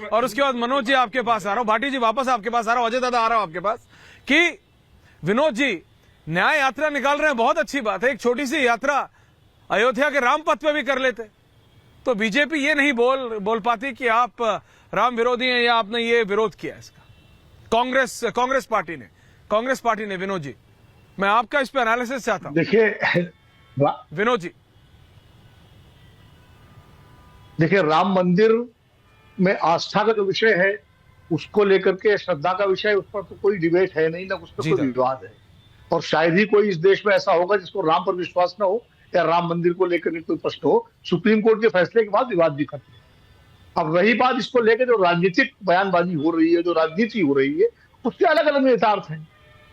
और उसके बाद मनोज जी आपके पास आ रहा हूं, भाटी जी वापस आपके पास आ रहा हूं, अजय दादा आ रहा हूं आपके पास कि विनोद जी न्याय यात्रा निकाल रहे हैं, बहुत अच्छी बात है। एक छोटी सी यात्रा अयोध्या के राम पथ पे भी कर लेते तो बीजेपी ये नहीं बोल पाती कि आप राम विरोधी हैं या आपने ये विरोध किया इसका। कांग्रेस पार्टी ने विनोद जी, मैं आपका इस पे एनालिसिस चाहता हूं। देखिए विनोद जी, देखिए राम मंदिर में आस्था का जो विषय है उसको लेकर के, श्रद्धा का विषय, उस पर तो कोई डिबेट है नहीं, ना उस पर कोई विवाद है। और शायद ही कोई इस देश में ऐसा होगा जिसको राम पर विश्वास ना हो या राम मंदिर को लेकर कोई प्रश्न हो। सुप्रीम कोर्ट के फैसले के बाद विवाद भी खत्म। अब रही बात इसको लेकर जो राजनीतिक बयानबाजी हो रही है, जो राजनीति हो रही है, उसके अलग अलग नेतार्थ हैं।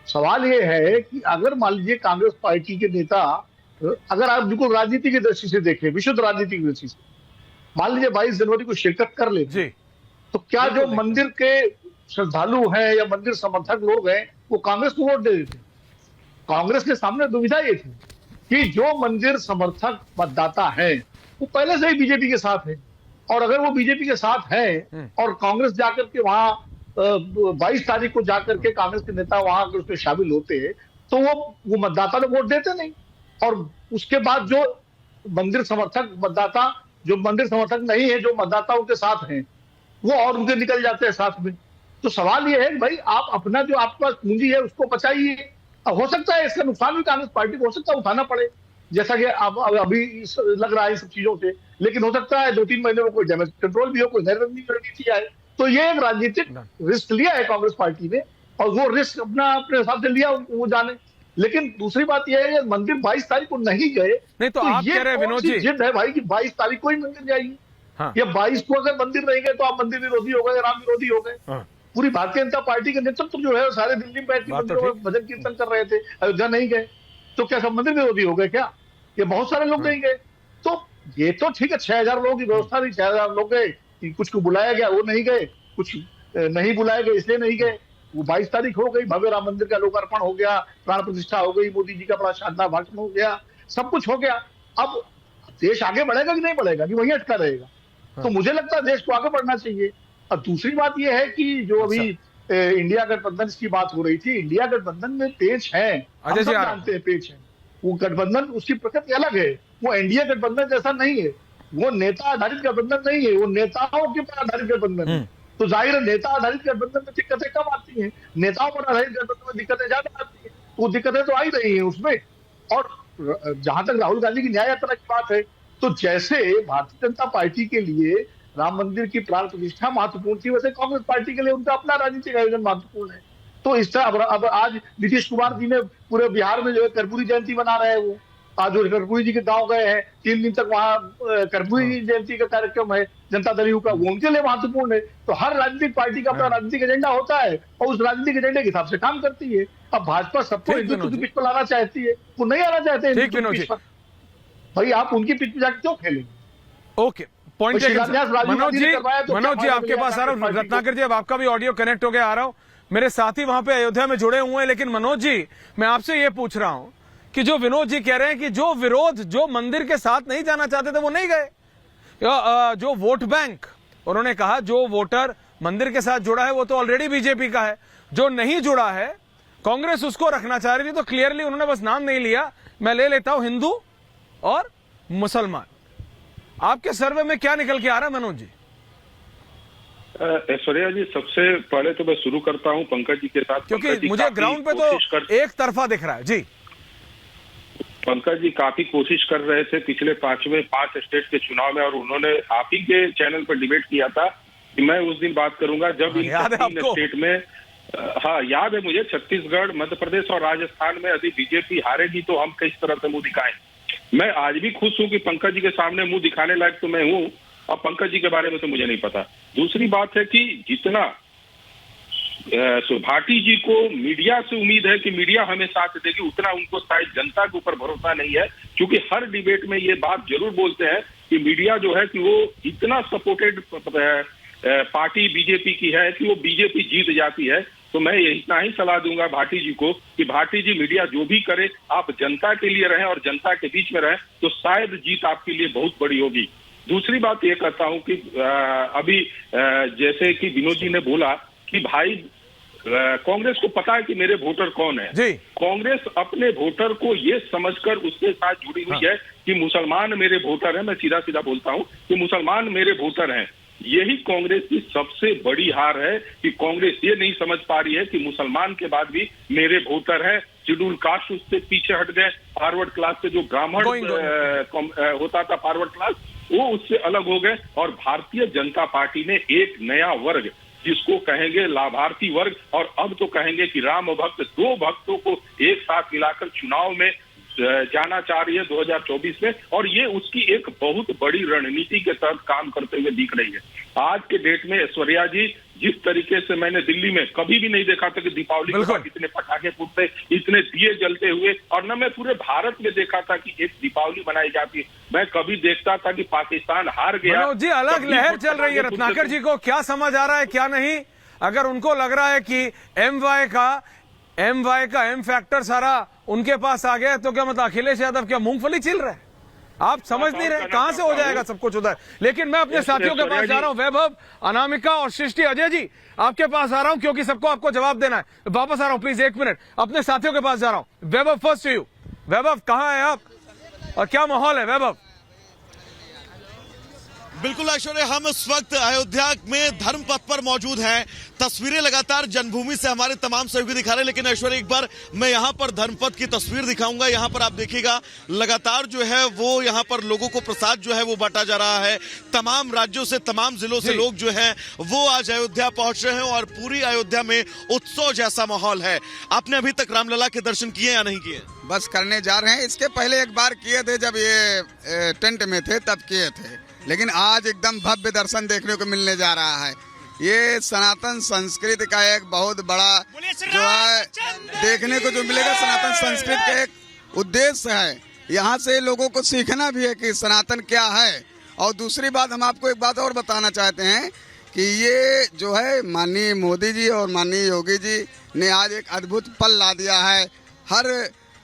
सवाल ये है कि अगर मान लीजिए कांग्रेस पार्टी के नेता, अगर आप बिल्कुल राजनीति की दृष्टि से देखें, विशुद्ध राजनीति की दृष्टि से, मान लीजिए 22 जनवरी को शिरकत कर लेते तो क्या जो मंदिर के श्रद्धालु हैं या मंदिर समर्थक लोग हैं वो कांग्रेस को वोट दे देते? कांग्रेस के सामने दुविधा ये थी कि जो मंदिर समर्थक मतदाता है वो पहले से ही बीजेपी के साथ है, और अगर वो बीजेपी के साथ है और कांग्रेस जाकर के वहां 22 तारीख को जाकर के कांग्रेस के नेता वहां अगर उसमें शामिल होते हैं तो वो मतदाता तो वोट देते नहीं। और उसके बाद जो मंदिर समर्थक मतदाता, जो मंदिर समर्थक नहीं है, जो मतदाताओं के साथ हैं, वो और उनके निकल जाते हैं साथ में। तो सवाल ये है कि भाई आप अपना जो आपके पास पूंजी है उसको बचाइए। हो सकता है इसका नुकसान भी कांग्रेस पार्टी को हो सकता है उठाना पड़े, जैसा कि अभी लग रहा है सब चीजों से, लेकिन हो सकता है 2-3 महीने में कोई डैमेज कंट्रोल भी हो, कोई नई रणनीति आए। तो ये एक राजनीतिक रिस्क लिया है कांग्रेस पार्टी ने, और वो रिस्क अपने हिसाब से लिया, वो जाने। लेकिन दूसरी बात यह है, मंदिर 22 तारीख को नहीं गए नहीं तो आप कह रहे हैं विनोद जी, जिद है भाई कि 22 तारीख को ही मंदिर जाइए। या 22 को अगर मंदिर नहीं गए तो आप मंदिर विरोधी हो गए, राम विरोधी हो गए। पूरी भारतीय जनता पार्टी के नेतृत्व जो है सारे दिल्ली में बैठ के मंदिरों में भजन कीर्तन कर रहे थे, अयोध्या नहीं गए, तो क्या सब मंदिर विरोधी हो गए क्या? ये बहुत सारे लोग नहीं गए। तो ये तो ठीक है, 6000 लोगों की व्यवस्था थी, 6000 लोग गए, कुछ को बुलाया गया वो नहीं गए, कुछ नहीं बुलाए गए इसलिए नहीं गए। वो 22 तारीख हो गई, भव्य राम मंदिर का लोकार्पण हो गया, प्राण प्रतिष्ठा हो गई, मोदी जी का बड़ा शानदार भाषण हो गया, सब कुछ हो गया। अब देश आगे बढ़ेगा कि नहीं बढ़ेगा, कि वही अटका रहेगा? तो मुझे लगता है देश को आगे बढ़ना चाहिए। और दूसरी बात यह है कि जो अभी इंडिया गठबंधन की बात हो रही थी, इंडिया गठबंधन में पेच है, हम सब जानते हैं पेच है। वो गठबंधन, उसकी प्रकृति अलग है, वो एनडीए गठबंधन जैसा नहीं है, वो नेता आधारित गठबंधन नहीं है, वो नेताओं के पर आधारित गठबंधन है। तो जाहिर है नेता आधारित गठबंधन में दिक्कतें कम आती हैं, नेताओं पर आधारित गठबंधन में दिक्कतें ज्यादा आती हैं। तो दिक्कतें तो आ ही रही है उसमें। और जहां तक राहुल गांधी की न्याय यात्रा की बात है, तो जैसे भारतीय जनता पार्टी के लिए राम मंदिर की प्राण प्रतिष्ठा महत्वपूर्ण थी, वैसे कांग्रेस पार्टी के लिए उनका अपना राजनीतिक आयोजन महत्वपूर्ण है। तो इस तरह अब आज नीतीश कुमार जी ने पूरे बिहार में जो है कर्पूरी जयंती मना रहे हैं, वो आज जो कर्पूरी जी के गांव गए हैं, 3 दिन तक वहां कर्पूरी जयंती का कार्यक्रम है जनता दल यू का, वो उनके लिए महत्वपूर्ण है। तो हर राजनीतिक पार्टी का अपना राजनीतिक एजेंडा होता है और उस राजनीतिक एजेंडे के हिसाब से काम करती है। अब भाजपा सबको हिंदुत्व की पिच पर लाना चाहती है, वो नहीं आना चाहते हैं। भाई आप उनकी पिच पे जाकर क्यों खेलेंगे? ओके, पॉइंट मनोज जी आपके पास आ रहा हूँ। रत्नाकर जी अब आपका भी ऑडियो कनेक्ट हो गया, आ रहा हूँ। मेरे साथी वहां पे अयोध्या में जुड़े हुए हैं, लेकिन मनोज जी मैं आपसे ये पूछ रहा हूं कि जो विनोद जी कह रहे हैं कि जो विरोध, जो मंदिर के साथ नहीं जाना चाहते थे वो नहीं गए, जो वोट बैंक उन्होंने कहा, जो वोटर मंदिर के साथ जुड़ा है वो तो ऑलरेडी बीजेपी का है, जो नहीं जुड़ा है कांग्रेस उसको रखना चाह रही थी, तो क्लियरली उन्होंने बस नाम नहीं लिया। मैं ले लेता हूं हिंदू और मुसलमान। आपके सर्वे में क्या निकल के आ रहा है मनोज जी? ऐश्वर्या जी, सबसे पहले तो मैं शुरू करता हूं पंकज जी के साथ, क्योंकि मुझे ग्राउंड पे तो एक तरफा दिख रहा है जी। पंकज जी काफी कोशिश कर रहे थे पिछले 5 स्टेट के चुनाव में, और उन्होंने आप ही के चैनल पर डिबेट किया था कि मैं उस दिन बात करूंगा जब इन 3 स्टेट में, हाँ याद है मुझे, छत्तीसगढ़, मध्य प्रदेश और राजस्थान में यदि बीजेपी हारेगी तो हम किस तरह से मुंह दिखाएं। मैं आज भी खुश हूं कि पंकज जी के सामने मुंह दिखाने लायक तो मैं हूं, और पंकज जी के बारे में तो मुझे नहीं पता। दूसरी बात है कि जितना भाटी जी को मीडिया से उम्मीद है कि मीडिया हमें साथ देगी, उतना उनको शायद जनता के ऊपर भरोसा नहीं है, क्योंकि हर डिबेट में ये बात जरूर बोलते हैं कि मीडिया जो है कि वो इतना सपोर्टेड पार्टी बीजेपी की है कि वो बीजेपी जीत जाती है। तो मैं इतना ही सलाह दूंगा भाटी जी को कि भाटी जी मीडिया जो भी करे आप जनता के लिए रहें और जनता के बीच में रहें, तो शायद जीत आपके लिए बहुत बड़ी होगी। दूसरी बात ये कहता हूं कि अभी जैसे कि विनोद जी ने बोला कि भाई कांग्रेस को पता है कि मेरे वोटर कौन है। जी। कांग्रेस अपने वोटर को ये समझकर उसके साथ जुड़ी हुई है कि मुसलमान मेरे वोटर हैं। मैं सीधा सीधा बोलता हूं कि मुसलमान मेरे वोटर हैं। यही कांग्रेस की सबसे बड़ी हार है कि कांग्रेस ये नहीं समझ पा रही है कि मुसलमान के बाद भी मेरे वोटर हैं। शेड्यूल कास्ट उससे पीछे हट गए। फॉरवर्ड क्लास से जो ब्राह्मण होता था फॉरवर्ड क्लास, वो उससे अलग हो गए। और भारतीय जनता पार्टी ने एक नया वर्ग, जिसको कहेंगे लाभार्थी वर्ग, और अब तो कहेंगे कि राम भक्त, दो भक्तों को एक साथ मिलाकर चुनाव में जाना चाह रही है 2024 में। और ये उसकी एक बहुत बड़ी रणनीति के तहत काम करते हुए दिख रही है। आज के डेट में ऐश्वर्या जी, जिस तरीके से मैंने दिल्ली में कभी भी नहीं देखा था कि दीपावली के बाद इतने पटाखे फूटते, इतने दिए जलते हुए, और न मैं पूरे भारत में देखा था कि एक दीपावली मनाई जाती। मैं कभी देखता था कि पाकिस्तान हार गया। मनोज जी, अलग लहर चल रही है। रत्नाकर जी को क्या समझ आ रहा है क्या नहीं? अगर उनको लग रहा है कि एम वाई का एम फैक्टर सारा उनके पास आ गया, तो क्या मतलब अखिलेश यादव क्या मूंगफली छिल रहे हैं? आप समझ नहीं रहे कहां से हो जाएगा सब कुछ उधर। लेकिन मैं अपने साथियों के पास जा रहा हूं। वैभव, अनामिका और सृष्टि, अजय जी आपके पास आ रहा हूं, क्योंकि सबको आपको जवाब देना है। वापस आ रहा हूं, प्लीज 1 मिनट। अपने साथियों के पास जा रहा हूं। वैभव, फर्स्ट टू यू। वैभव, कहां है आप और क्या माहौल है वैभव? बिल्कुल ऐश्वर्या, हम इस वक्त अयोध्या में धर्म पथ पर मौजूद हैं। तस्वीरें लगातार जन्मभूमि से हमारे तमाम सहयोगी दिखा रहे हैं, लेकिन ऐश्वर्या एक बार मैं यहाँ पर धर्मपथ की तस्वीर दिखाऊंगा। यहाँ पर आप देखिएगा लगातार जो है वो यहाँ पर लोगों को प्रसाद जो है वो बांटा जा रहा है। तमाम राज्यों से, तमाम जिलों से लोग जो है वो आज अयोध्या पहुंच रहे हैं और पूरी अयोध्या में उत्सव जैसा माहौल है। आपने अभी तक रामलला के दर्शन किए या नहीं किए? बस करने जा रहे हैं। इसके पहले एक बार किए थे, जब ये टेंट में थे तब किए थे, लेकिन आज एकदम भव्य दर्शन देखने को मिलने जा रहा है। ये सनातन संस्कृति का एक बहुत बड़ा जो है देखने को जो मिलेगा। सनातन संस्कृति का एक उद्देश्य है, यहाँ से लोगों को सीखना भी है कि सनातन क्या है। और दूसरी बात, हम आपको एक बात और बताना चाहते हैं कि ये जो है माननीय मोदी जी और माननीय योगी जी ने आज एक अद्भुत पल ला दिया है।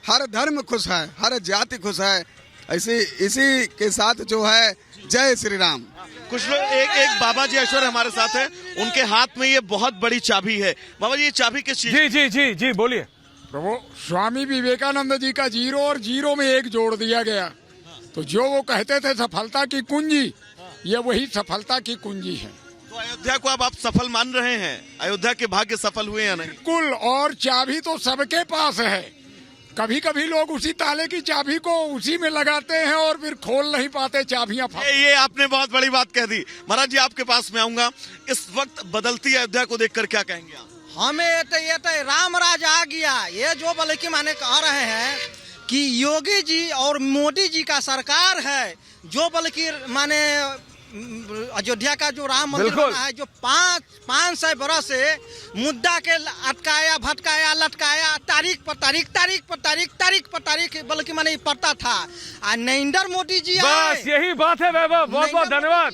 हर धर्म खुश है, हर जाति खुश है। इसी के साथ जो है जय श्री राम। कुछ लोग एक बाबा जी ऐश्वर्या हमारे साथ है, उनके हाथ में ये बहुत बड़ी चाबी है। बाबा जी, ये चाबी किस चीज? जी जी जी जी बोलिए। प्रभु, स्वामी विवेकानंद जी का 0 और 0 में 1 जोड़ दिया गया। तो जो वो कहते थे सफलता की कुंजी, ये वही सफलता की कुंजी है। तो अयोध्या को अब आप सफल मान रहे हैं? अयोध्या के भाग्य सफल हुए या नहीं? बिल्कुल, और चाबी तो सबके पास है। कभी कभी लोग उसी ताले की चाबी को उसी में लगाते हैं और फिर खोल नहीं पाते चाबियां। ये आपने बहुत बड़ी बात कह दी। महाराज जी, आपके पास में आऊंगा। इस वक्त बदलती अयोध्या को देखकर क्या कहेंगे आप? हमें ये तो राम राज आ गया। ये जो बल्कि माने कह रहे हैं कि योगी जी और मोदी जी का सरकार है, जो बल्कि माने अयोध्या का जो राम मंदिर बना है, जो 500 बरस से मुद्दा के अटकाया, भटकाया, लटकाया, तारीख पर तारीख बल्कि माने पड़ता था। नरेंद्र मोदी जी, बस यही बात है वैभव, बहुत बहुत धन्यवाद।